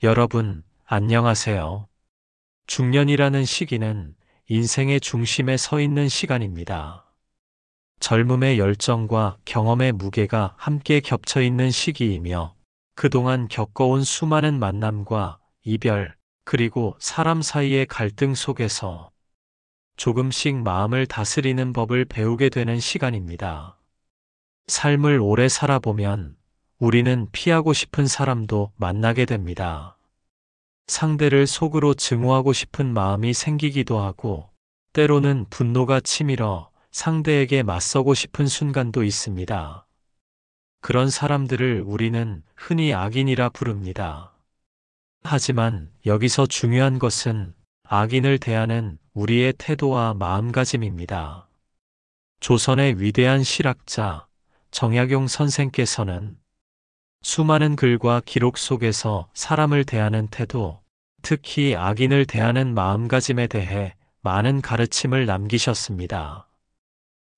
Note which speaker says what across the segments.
Speaker 1: 여러분, 안녕하세요. 중년이라는 시기는 인생의 중심에 서 있는 시간입니다. 젊음의 열정과 경험의 무게가 함께 겹쳐 있는 시기이며 그동안 겪어온 수많은 만남과 이별, 그리고 사람 사이의 갈등 속에서 조금씩 마음을 다스리는 법을 배우게 되는 시간입니다. 삶을 오래 살아보면 우리는 피하고 싶은 사람도 만나게 됩니다. 상대를 속으로 증오하고 싶은 마음이 생기기도 하고, 때로는 분노가 치밀어 상대에게 맞서고 싶은 순간도 있습니다. 그런 사람들을 우리는 흔히 악인이라 부릅니다. 하지만 여기서 중요한 것은 악인을 대하는 우리의 태도와 마음가짐입니다. 조선의 위대한 실학자 정약용 선생께서는 수많은 글과 기록 속에서 사람을 대하는 태도, 특히 악인을 대하는 마음가짐에 대해 많은 가르침을 남기셨습니다.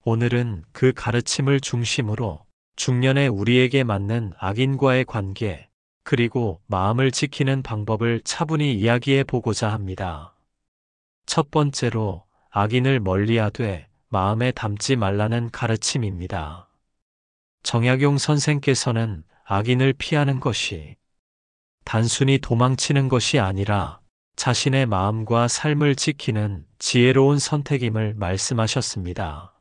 Speaker 1: 오늘은 그 가르침을 중심으로 중년의 우리에게 맞는 악인과의 관계, 그리고 마음을 지키는 방법을 차분히 이야기해 보고자 합니다. 첫 번째로 악인을 멀리하되 마음에 담지 말라는 가르침입니다. 정약용 선생께서는 악인을 피하는 것이 단순히 도망치는 것이 아니라 자신의 마음과 삶을 지키는 지혜로운 선택임을 말씀하셨습니다.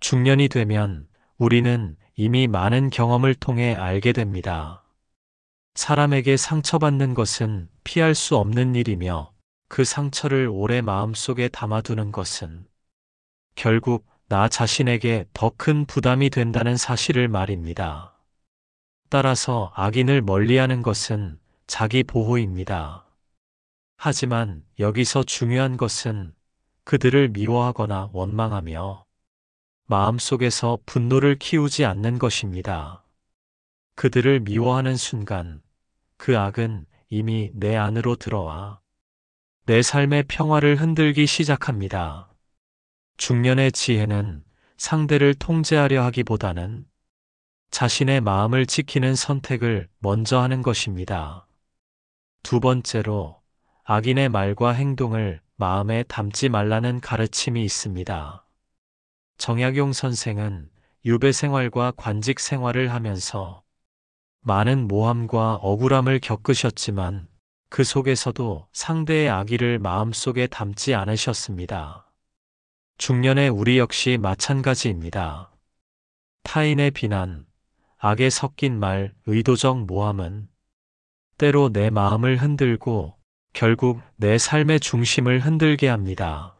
Speaker 1: 중년이 되면 우리는 이미 많은 경험을 통해 알게 됩니다. 사람에게 상처받는 것은 피할 수 없는 일이며 그 상처를 오래 마음속에 담아두는 것은 결국 나 자신에게 더 큰 부담이 된다는 사실을 말입니다. 따라서 악인을 멀리하는 것은 자기 보호입니다. 하지만 여기서 중요한 것은 그들을 미워하거나 원망하며 마음속에서 분노를 키우지 않는 것입니다. 그들을 미워하는 순간 그 악은 이미 내 안으로 들어와 내 삶의 평화를 흔들기 시작합니다. 중년의 지혜는 상대를 통제하려 하기보다는 자신의 마음을 지키는 선택을 먼저 하는 것입니다. 두 번째로 악인의 말과 행동을 마음에 담지 말라는 가르침이 있습니다. 정약용 선생은 유배 생활과 관직 생활을 하면서 많은 모함과 억울함을 겪으셨지만 그 속에서도 상대의 악의를 마음속에 담지 않으셨습니다. 중년의 우리 역시 마찬가지입니다. 타인의 비난, 악에 섞인 말, 의도적 모함은 때로 내 마음을 흔들고 결국 내 삶의 중심을 흔들게 합니다.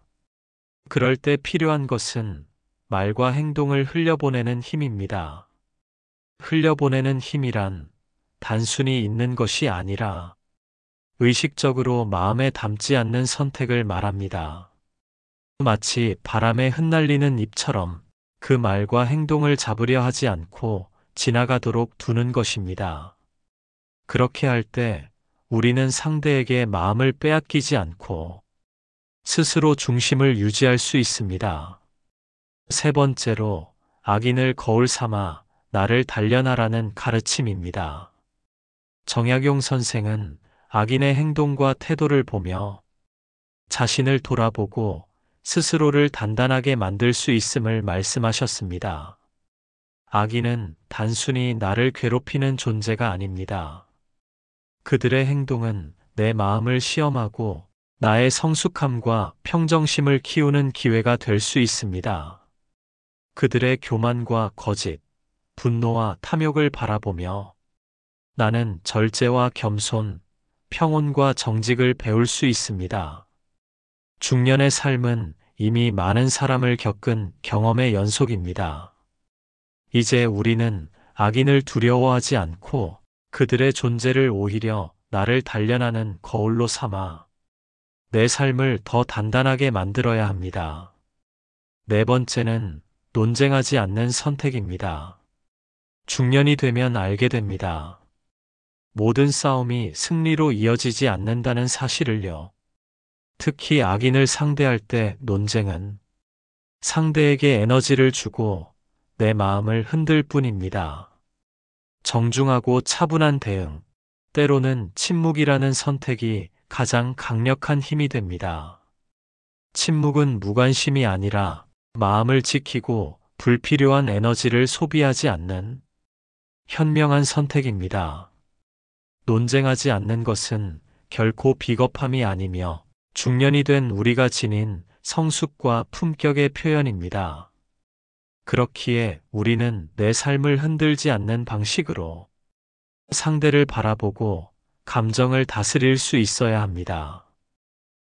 Speaker 1: 그럴 때 필요한 것은 말과 행동을 흘려보내는 힘입니다. 흘려보내는 힘이란 단순히 있는 것이 아니라 의식적으로 마음에 담지 않는 선택을 말합니다. 마치 바람에 흩날리는 잎처럼 그 말과 행동을 잡으려 하지 않고 지나가도록 두는 것입니다. 그렇게 할 때 우리는 상대에게 마음을 빼앗기지 않고 스스로 중심을 유지할 수 있습니다. 세 번째로 악인을 거울 삼아 나를 단련하라는 가르침입니다. 정약용 선생은 악인의 행동과 태도를 보며 자신을 돌아보고 스스로를 단단하게 만들 수 있음을 말씀하셨습니다. 악인은 단순히 나를 괴롭히는 존재가 아닙니다. 그들의 행동은 내 마음을 시험하고 나의 성숙함과 평정심을 키우는 기회가 될 수 있습니다. 그들의 교만과 거짓, 분노와 탐욕을 바라보며 나는 절제와 겸손, 평온과 정직을 배울 수 있습니다. 중년의 삶은 이미 많은 사람을 겪은 경험의 연속입니다. 이제 우리는 악인을 두려워하지 않고 그들의 존재를 오히려 나를 단련하는 거울로 삼아 내 삶을 더 단단하게 만들어야 합니다. 네 번째는 논쟁하지 않는 선택입니다. 중년이 되면 알게 됩니다. 모든 싸움이 승리로 이어지지 않는다는 사실을요. 특히 악인을 상대할 때 논쟁은 상대에게 에너지를 주고 내 마음을 흔들 뿐입니다. 정중하고 차분한 대응, 때로는 침묵이라는 선택이 가장 강력한 힘이 됩니다. 침묵은 무관심이 아니라 마음을 지키고 불필요한 에너지를 소비하지 않는 현명한 선택입니다. 논쟁하지 않는 것은 결코 비겁함이 아니며 중년이 된 우리가 지닌 성숙과 품격의 표현입니다. 그렇기에 우리는 내 삶을 흔들지 않는 방식으로 상대를 바라보고 감정을 다스릴 수 있어야 합니다.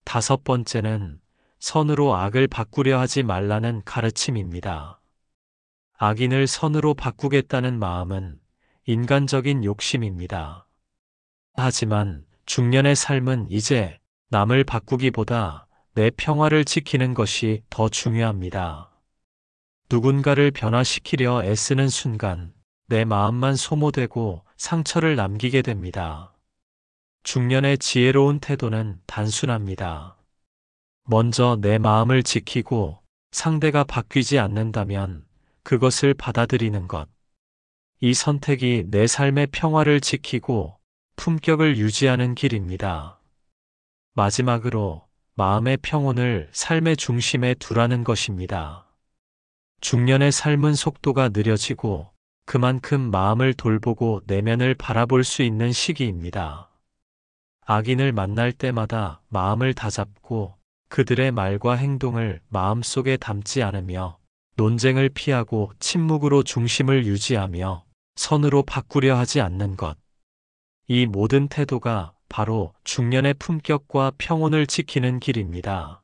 Speaker 1: 다섯 번째는 선으로 악을 바꾸려 하지 말라는 가르침입니다. 악인을 선으로 바꾸겠다는 마음은 인간적인 욕심입니다. 하지만 중년의 삶은 이제 남을 바꾸기보다 내 평화를 지키는 것이 더 중요합니다. 누군가를 변화시키려 애쓰는 순간 내 마음만 소모되고 상처를 남기게 됩니다. 중년의 지혜로운 태도는 단순합니다. 먼저 내 마음을 지키고 상대가 바뀌지 않는다면 그것을 받아들이는 것. 이 선택이 내 삶의 평화를 지키고 품격을 유지하는 길입니다. 마지막으로 마음의 평온을 삶의 중심에 두라는 것입니다. 중년의 삶은 속도가 느려지고 그만큼 마음을 돌보고 내면을 바라볼 수 있는 시기입니다. 악인을 만날 때마다 마음을 다잡고 그들의 말과 행동을 마음속에 담지 않으며 논쟁을 피하고 침묵으로 중심을 유지하며 선으로 바꾸려 하지 않는 것. 이 모든 태도가 바로 중년의 품격과 평온을 지키는 길입니다.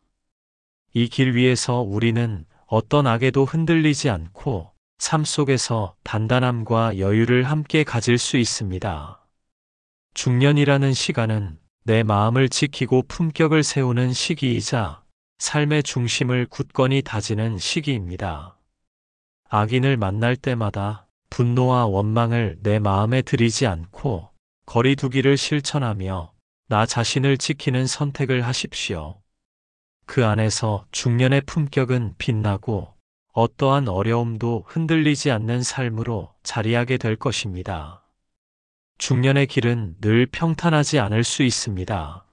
Speaker 1: 이 길 위에서 우리는 어떤 악에도 흔들리지 않고 삶 속에서 단단함과 여유를 함께 가질 수 있습니다. 중년이라는 시간은 내 마음을 지키고 품격을 세우는 시기이자 삶의 중심을 굳건히 다지는 시기입니다. 악인을 만날 때마다 분노와 원망을 내 마음에 들이지 않고 거리 두기를 실천하며 나 자신을 지키는 선택을 하십시오. 그 안에서 중년의 품격은 빛나고 어떠한 어려움도 흔들리지 않는 삶으로 자리하게 될 것입니다. 중년의 길은 늘 평탄하지 않을 수 있습니다.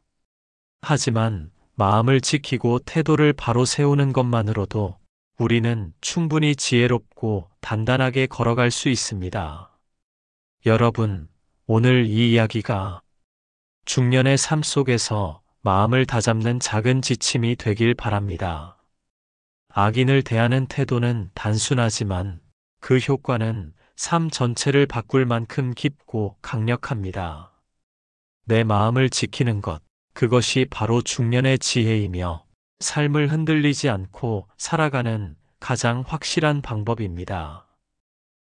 Speaker 1: 하지만 마음을 지키고 태도를 바로 세우는 것만으로도 우리는 충분히 지혜롭고 단단하게 걸어갈 수 있습니다. 여러분, 오늘 이 이야기가 중년의 삶 속에서 마음을 다잡는 작은 지침이 되길 바랍니다. 악인을 대하는 태도는 단순하지만 그 효과는 삶 전체를 바꿀 만큼 깊고 강력합니다. 내 마음을 지키는 것, 그것이 바로 중년의 지혜이며 삶을 흔들리지 않고 살아가는 가장 확실한 방법입니다.